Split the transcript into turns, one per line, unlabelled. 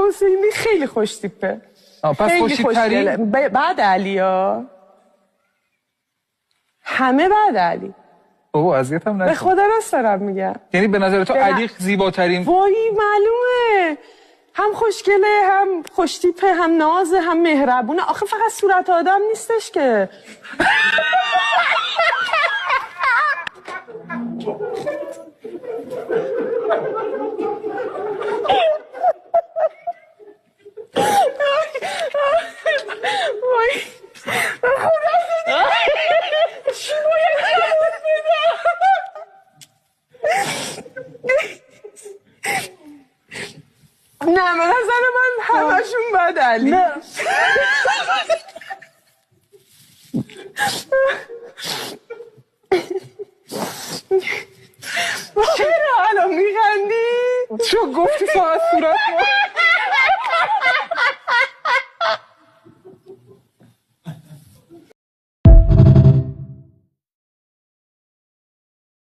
حسینی خیلی خوش تیپه.
پس خوشتیپ‌تری؟
بعد علی ها. همه بعد علی.
بابا اذیتم نکن.
به خدا راست دارم میگم.
یعنی به نظر تو علی زیباترین؟
وای معلومه. هم خوشگله، هم خوشتیپه، هم نازه، هم مهربونه. آخه فقط صورت آدم نیستش که. وای چی باید جواب بدم؟ نه به نظر من همشون بد علی. نه چرا الان میخندی؟
چون گفتی فقط صورت